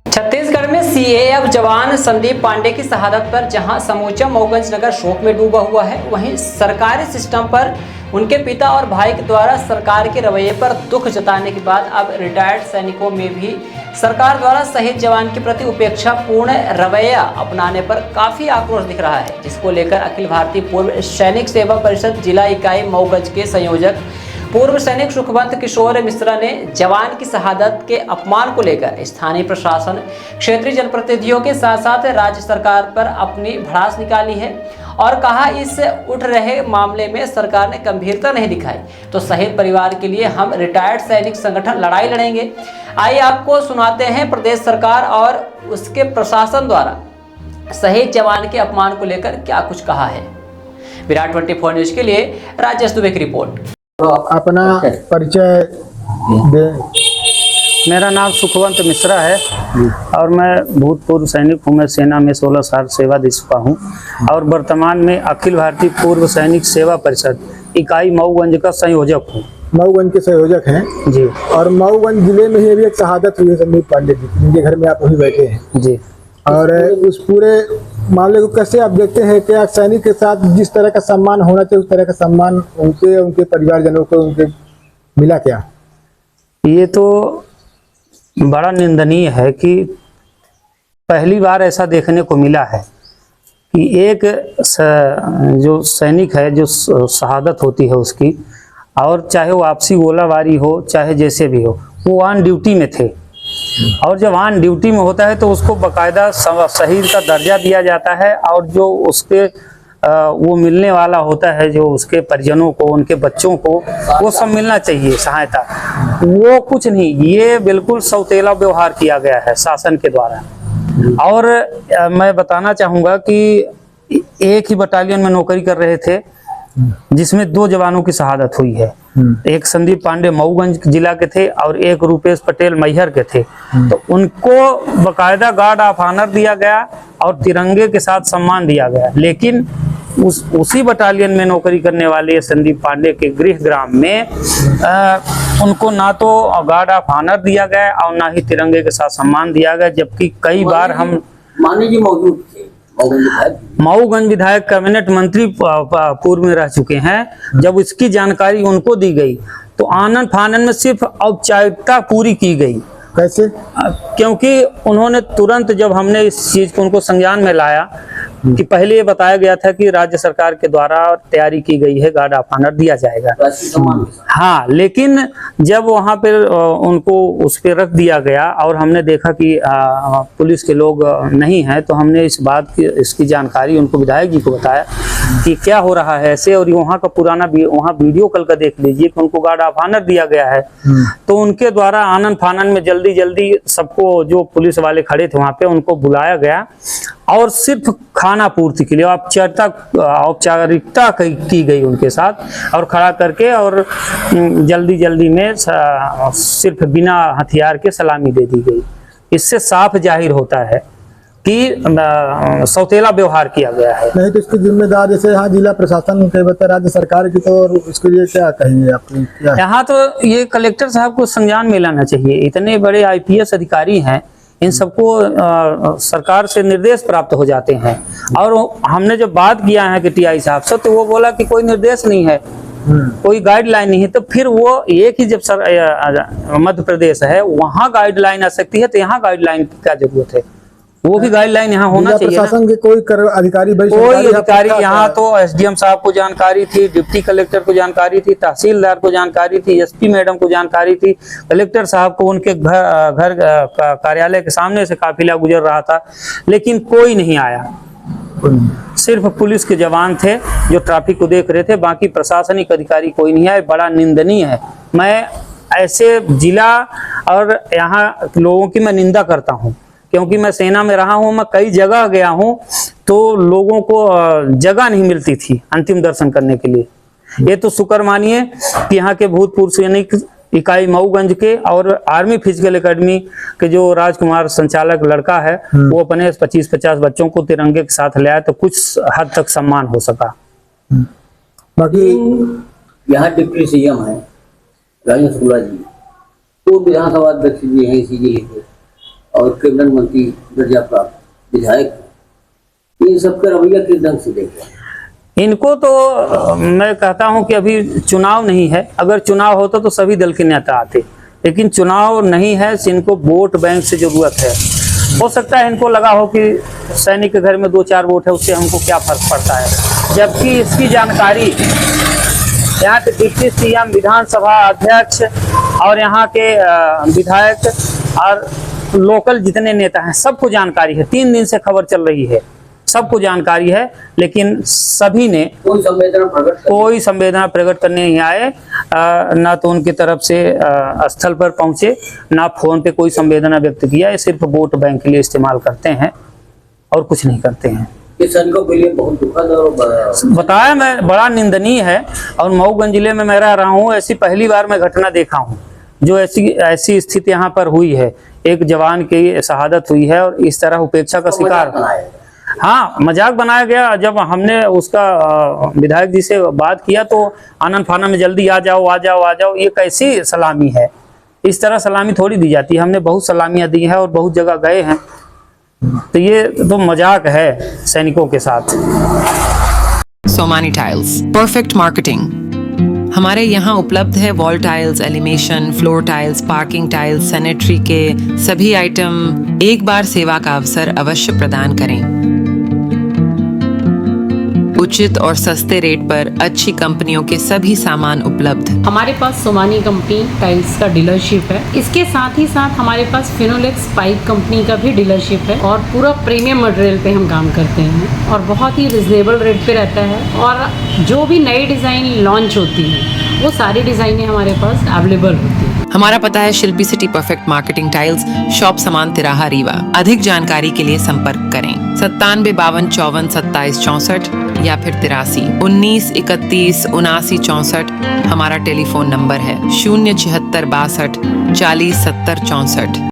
छत्तीसगढ़ में सीएएफ जवान संदीप पांडे की शहादत पर जहां समूचा मऊगंज नगर शोक में डूबा हुआ है, वहीं सरकारी सिस्टम पर उनके पिता और भाई के द्वारा सरकार के रवैये पर दुख जताने के बाद अब रिटायर्ड सैनिकों में भी सरकार द्वारा शहीद जवान के प्रति उपेक्षा पूर्ण रवैया अपनाने पर काफी आक्रोश दिख रहा है, जिसको लेकर अखिल भारतीय पूर्व सैनिक सेवा परिषद जिला इकाई मऊगंज के संयोजक पूर्व सैनिक सुखवंत किशोर मिश्रा ने जवान की शहादत के अपमान को लेकर स्थानीय प्रशासन, क्षेत्रीय जनप्रतिनिधियों के साथ साथ राज्य सरकार पर अपनी भड़ास निकाली है और कहा इस उठ रहे मामले में सरकार ने गंभीरता नहीं दिखाई तो शहीद परिवार के लिए हम रिटायर्ड सैनिक संगठन लड़ाई लड़ेंगे। आइए आपको सुनाते हैं प्रदेश सरकार और उसके प्रशासन द्वारा शहीद जवान के अपमान को लेकर क्या कुछ कहा है। विराट 24 न्यूज के लिए राजेश दुबे की रिपोर्ट। अपना परिचय दे। मेरा नाम सुखवंत मिश्रा है और मैं भूतपूर्व सैनिक हूँ। मैं सेना में 16 साल सेवा दे चुका हूँ और वर्तमान में अखिल भारतीय पूर्व सैनिक सेवा परिषद इकाई मऊगंज का संयोजक हूँ। मऊगंज के संयोजक हैं जी। और मऊगंज जिले में ही अभी एक शहादत हुई है संदीप पांडे जी, जिनके घर में आप वहीं बैठे हैं जी। और उस पूरे मामले को कैसे आप देखते हैं? क्या सैनिक के साथ जिस तरह का सम्मान होना चाहिए उस तरह का सम्मान उनके परिवारजनों को उनके मिला क्या? ये तो बड़ा निंदनीय है कि पहली बार ऐसा देखने को मिला है कि एक जो सैनिक है जो शहादत होती है उसकी, और चाहे वो आपसी गोलाबारी हो चाहे जैसे भी हो, वो ऑन ड्यूटी में थे और जब ऑन ड्यूटी में होता है तो उसको बाकायदा शहीद का दर्जा दिया जाता है और जो उसके वो मिलने वाला होता है जो उसके परिजनों को, उनके बच्चों को वो सब मिलना चाहिए सहायता। वो कुछ नहीं, ये बिल्कुल सौतेला व्यवहार किया गया है शासन के द्वारा। और मैं बताना चाहूँगा कि एक ही बटालियन में नौकरी कर रहे थे जिसमें 2 जवानों की शहादत हुई है। एक संदीप पांडे मऊगंज जिला के थे और एक रूपेश पटेल मैहर के थे। तो उनको बकायदा गार्ड ऑफ ऑनर दिया गया और तिरंगे के साथ सम्मान दिया गया, लेकिन उसी बटालियन में नौकरी करने वाले संदीप पांडे के गृह ग्राम में उनको ना तो गार्ड ऑफ ऑनर दिया गया और ना ही तिरंगे के साथ सम्मान दिया गया, जबकि कई बार हम माननीय जी मौजूद थे। मऊगंज विधायक कैबिनेट मंत्री पूर्व में रह चुके हैं। जब इसकी जानकारी उनको दी गई तो आनन फानन में सिर्फ औपचारिकता पूरी की गई। कैसे? क्योंकि उन्होंने तुरंत, जब हमने इस चीज को उनको संज्ञान में लाया कि पहले ये बताया गया था कि राज्य सरकार के द्वारा तैयारी की गई है, गार्ड ऑफ ऑनर दिया जाएगा। हाँ, लेकिन जब वहां पर उनको उस पर रख दिया गया और हमने देखा कि पुलिस के लोग नहीं हैं, तो हमने इस बात की इसकी जानकारी उनको विधायक जी को बताया कि क्या हो रहा है ऐसे, और वहाँ का पुराना वहाँ वीडियो कल का देख लीजिए कि उनको गार्ड ऑफ ऑनर दिया गया है। तो उनके द्वारा आनन फानन में जल्दी जल्दी सबको, जो पुलिस वाले खड़े थे वहां पे, उनको बुलाया गया और सिर्फ खाना पूर्ति के लिए औपचारिकता की गई उनके साथ और खड़ा करके, और जल्दी जल्दी में सिर्फ बिना हथियार के सलामी दे दी गई। इससे साफ जाहिर होता है कि सौतेला व्यवहार किया गया है। नहीं तो इसकी जिम्मेदार जैसे यहाँ जिला प्रशासन के बता, राज्य सरकार की, तो इसके लिए क्या कहेंगे आप? यहाँ तो ये कलेक्टर साहब को संज्ञान में लाना चाहिए। इतने बड़े IPS अधिकारी हैं, इन सबको सरकार से निर्देश प्राप्त हो जाते हैं। और हमने जब बात किया है कि TI साहब से, तो वो बोला कि कोई निर्देश नहीं है, कोई गाइडलाइन नहीं है। तो फिर वो एक ही, जब मध्य प्रदेश है वहाँ गाइडलाइन आ सकती है, तो यहाँ गाइडलाइन की क्या जरूरत है? वो भी गाइडलाइन यहाँ होना चाहिए। प्रशासन के कोई अधिकारी यहाँ तो SDM साहब को जानकारी थी, डिप्टी कलेक्टर को जानकारी थी, तहसीलदार को जानकारी थी, SP मैडम को जानकारी थी, कलेक्टर साहब को उनके घर कार्यालय के सामने से काफिला गुजर रहा था, लेकिन कोई नहीं आया। सिर्फ पुलिस के जवान थे जो ट्रैफिक को देख रहे थे, बाकी प्रशासनिक अधिकारी कोई नहीं आए। बड़ा निंदनीय है। मैं ऐसे जिला और यहाँ लोगों की मैं निंदा करता हूँ, क्योंकि मैं सेना में रहा हूँ, मैं कई जगह गया हूँ, तो लोगों को जगह नहीं मिलती थी अंतिम दर्शन करने के लिए। ये तो शुक्र मानिए कि यहाँ के भूतपूर्व सैनिक इकाई मऊगंज के और आर्मी फिजिकल एकेडमी के जो राजकुमार संचालक लड़का है, वो अपने 25-50 बच्चों को तिरंगे के साथ ले आया, तो कुछ हद तक सम्मान हो सका। बाकी यहाँ डिप्टी CM है राजेश जी, पूर्व विधानसभा अध्यक्ष भी हैं इसी जिले के और कैबिनेट मंत्री दर्जा प्राप्त विधायक, इन सबका रवैया किस ढंग से देखें? इनको तो मैं कहता हूं कि अभी चुनाव नहीं है। अगर चुनाव होता तो सभी दल के नेता आते, लेकिन चुनाव नहीं है, इनको वोट बैंक से जरूरत है। हो सकता है इनको लगा हो कि सैनिक के घर में 2-4 वोट है, उससे हमको क्या फर्क पड़ता है, जबकि इसकी जानकारी यहाँ के डिप्टी सीएम, विधानसभा अध्यक्ष और यहाँ के विधायक और लोकल जितने नेता हैं सबको जानकारी है। 3 दिन से खबर चल रही है, सबको जानकारी है, लेकिन सभी ने कोई संवेदना प्रकट करने नहीं आए। ना तो उनकी तरफ से स्थल पर पहुंचे, ना फोन पे कोई संवेदना व्यक्त किया। ये सिर्फ वोट बैंक के लिए इस्तेमाल करते हैं और कुछ नहीं करते हैं। सैनिकों के लिए बहुत दुखद और बताया मैं, बड़ा निंदनीय है। और मऊगंज जिले में मैं रह रहा हूँ, ऐसी पहली बार मैं घटना देखा हूँ जो ऐसी स्थिति यहाँ पर हुई है। एक जवान की शहादत हुई है और इस तरह उपेक्षा का शिकार। हाँ, मजाक बनाया गया। जब हमने उसका विधायक जी से बात किया तो आनन फानन में जल्दी आ जाओ आ जाओ आ जाओ, ये कैसी सलामी है? इस तरह सलामी थोड़ी दी जाती है। हमने बहुत सलामियां दी हैं और बहुत जगह गए हैं, तो ये तो मजाक है सैनिकों के साथ। Somany tiles, perfect marketing. हमारे यहाँ उपलब्ध है wall tiles, elevation, floor tiles, parking tiles, sanitary के सभी आइटम। एक बार सेवा का अवसर अवश्य प्रदान करें। उचित और सस्ते रेट पर अच्छी कंपनियों के सभी सामान उपलब्ध। हमारे पास सोमानी कंपनी टाइल्स का डीलरशिप है। इसके साथ ही साथ हमारे पास फिनोलेक्स पाइप कंपनी का भी डीलरशिप है और पूरा प्रीमियम मटेरियल पे हम काम करते हैं और बहुत ही रिजनेबल रेट पे रहता है। और जो भी नई डिज़ाइन लॉन्च होती है वो सारी डिज़ाइनें हमारे पास अवेलेबल होती है। हमारा पता है Shilpi city perfect marketing tiles, shop Saman तिराहा रीवा। अधिक जानकारी के लिए संपर्क करें 97 52 54 27 64 या फिर 83 19 31 79 64। हमारा टेलीफोन नंबर है 076 62 40 70 64।